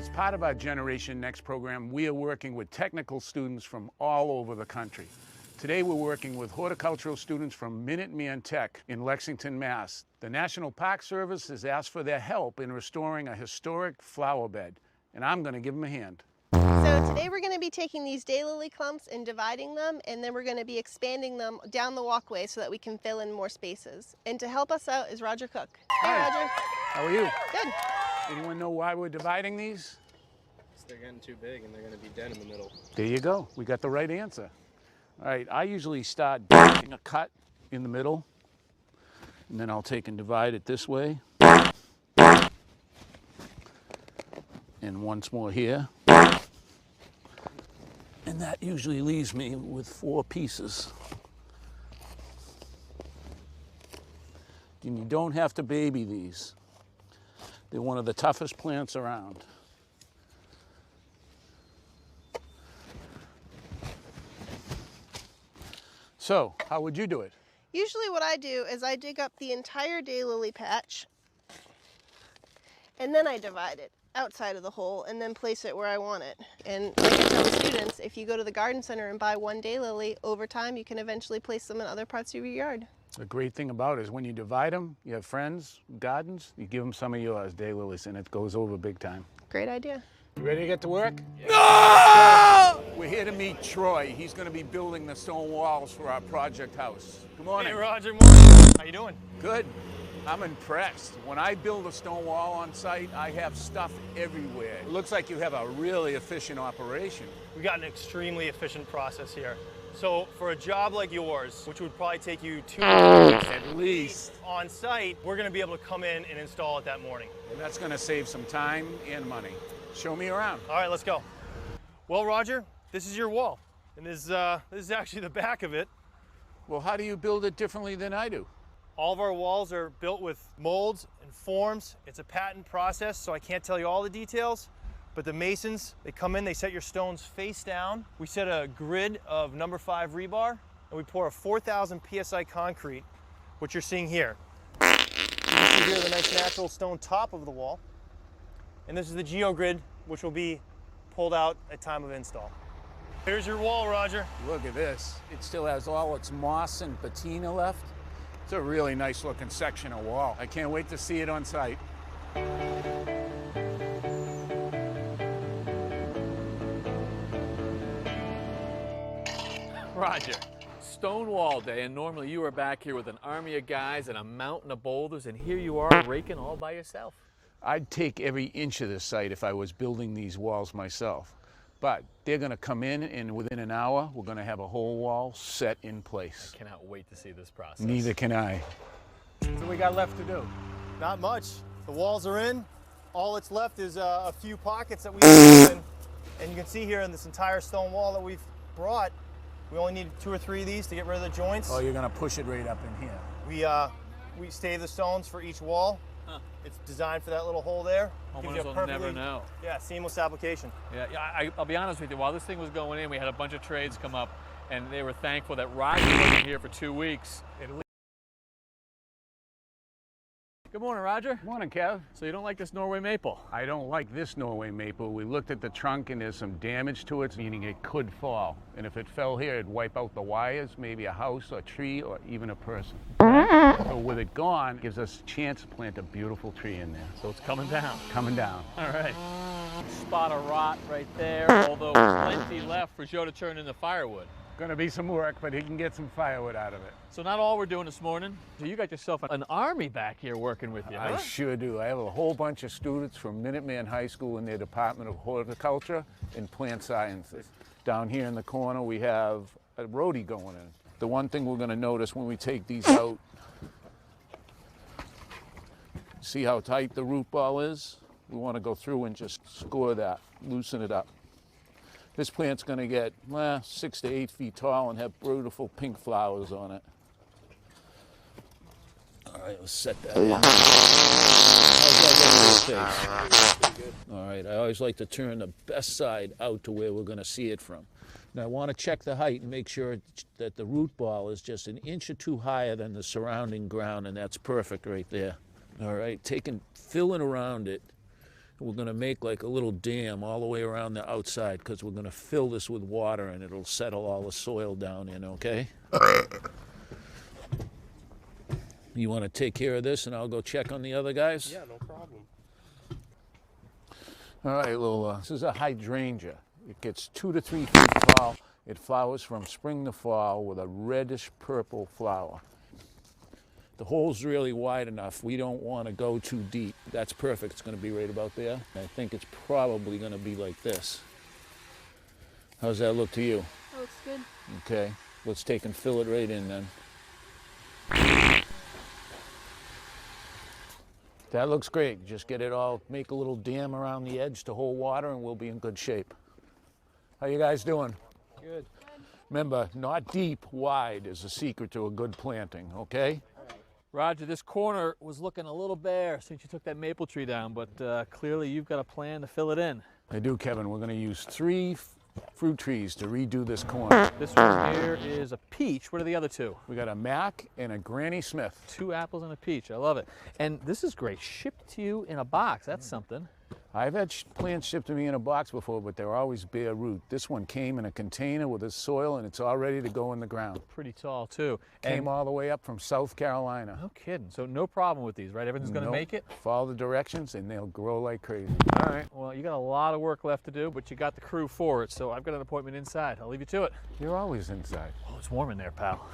As part of our Generation Next program, we are working with technical students from all over the country. Today we're working with horticultural students from Minuteman Tech in Lexington, Mass. The National Park Service has asked for their help in restoring a historic flower bed, and I'm going to give them a hand. So today we're going to be taking these daylily clumps and dividing them, and then we're going to be expanding them down the walkway so that we can fill in more spaces. And to help us out is Roger Cook. Hey, Hi. Roger. How are you? Good. Anyone know why we're dividing these? They're getting too big and they're going to be dead in the middle. There you go. We got the right answer. All right, I usually start making a cut in the middle, and then I'll take and divide it this way. And once more here. And that usually leaves me with 4 pieces. And you don't have to baby these. They're one of the toughest plants around. So, how would you do it? Usually what I do is I dig up the entire daylily patch, and then I divide it outside of the hole and then place it where I want it. And like I tell the students, if you go to the garden center and buy one daylily, over time you can eventually place them in other parts of your yard. The great thing about it is when you divide them, you have friends, gardens, you give them some of yours, daylilies, and it goes over big time. Great idea. You ready to get to work? Yeah. No! We're here to meet Troy. He's going to be building the stone walls for our project house. Good morning. Hey Roger, morning. How you doing? Good. I'm impressed. When I build a stone wall on site, I have stuff everywhere. It looks like you have a really efficient operation. We got an extremely efficient process here. So for a job like yours, which would probably take you 2 weeks At least. on site, we're going to be able to come in and install it that morning. And that's going to save some time and money. Show me around. All right, let's go. Well, Roger, this is your wall, and this is actually the back of it. Well, how do you build it differently than I do? All of our walls are built with molds and forms. It's a patent process, so I can't tell you all the details, but the masons, they come in, they set your stones face down. We set a grid of number 5 rebar, and we pour a 4,000 PSI concrete, which you're seeing here. You can see here the nice natural stone top of the wall. And this is the geogrid, which will be pulled out at time of install. Here's your wall, Roger. Look at this. It still has all its moss and patina left. It's a really nice looking section of wall. I can't wait to see it on site. Roger, Stonewall Day, and normally you are back here with an army of guys and a mountain of boulders, and here you are raking all by yourself. I'd take every inch of this site if I was building these walls myself. But they're going to come in, and within an hour, we're going to have a whole wall set in place. I cannot wait to see this process. Neither can I. What we got left to do? Not much. The walls are in. All that's left is a few pockets that we have in. And you can see here in this entire stone wall that we've brought, we only need 2 or 3 of these to get rid of the joints. Oh, you're going to push it right up in here. We stave the stones for each wall. Huh. It's designed for that little hole there. Homeowners will never know. Yeah, seamless application. Yeah, I'll be honest with you, while this thing was going in, we had a bunch of trades come up, and they were thankful that Roger wasn't here for 2 weeks. Good morning, Roger. Morning, Kev. So you don't like this Norway maple? I don't like this Norway maple. We looked at the trunk and there's some damage to it, meaning it could fall. And if it fell here, it'd wipe out the wires, maybe a house, a tree, or even a person. So with it gone, it gives us a chance to plant a beautiful tree in there. So it's coming down. Coming down. All right. Spot of rot right there, although plenty left for Joe to turn into firewood. Gonna be some work, but he can get some firewood out of it. So not all we're doing this morning. So you got yourself an army back here working with you, huh? I sure do. I have a whole bunch of students from Minuteman High School in their Department of Horticulture and Plant Sciences. Down here in the corner, we have a roadie going in. The one thing we're gonna notice when we take these out, see how tight the root ball is? We wanna go through and just score that, loosen it up. This plant's going to get 6 to 8 feet tall and have beautiful pink flowers on it. All right, let's set that in. How's that going? All right, I always like to turn the best side out to where we're going to see it from. Now I want to check the height and make sure that the root ball is just an inch or 2 higher than the surrounding ground, and that's perfect right there. All right, filling around it. We're going to make like a little dam all the way around the outside because we're going to fill this with water and it'll settle all the soil down in, okay? You want to take care of this and I'll go check on the other guys? Yeah, no problem. All right, Lola, this is a hydrangea. It gets 2 to 3 feet tall. It flowers from spring to fall with a reddish purple flower. The hole's really wide enough. We don't want to go too deep. That's perfect. It's going to be right about there. I think it's probably going to be like this. How's that look to you? That looks good. Okay, let's take and fill it right in then. That looks great. Just get it all, make a little dam around the edge to hold water and we'll be in good shape. How you guys doing? Good. Remember, not deep, wide is the secret to a good planting, okay? Roger, this corner was looking a little bare since you took that maple tree down, but clearly you've got a plan to fill it in. I do, Kevin. We're going to use 3 fruit trees to redo this corner. This one here is a peach. What are the other two? We got a Mac and a Granny Smith. 2 apples and a peach. I love it. And this is great. Shipped to you in a box. That's something. I've had plants shipped to me in a box before, but they're always bare root. This one came in a container with the soil, and it's all ready to go in the ground. Pretty tall, too. Came all the way up from South Carolina. No kidding. So no problem with these, right? Everything's going to Nope. make it? Follow the directions, and they'll grow like crazy. All right. Well, you got a lot of work left to do, but you got the crew for it. So I've got an appointment inside. I'll leave you to it. You're always inside. Oh, it's warm in there, pal.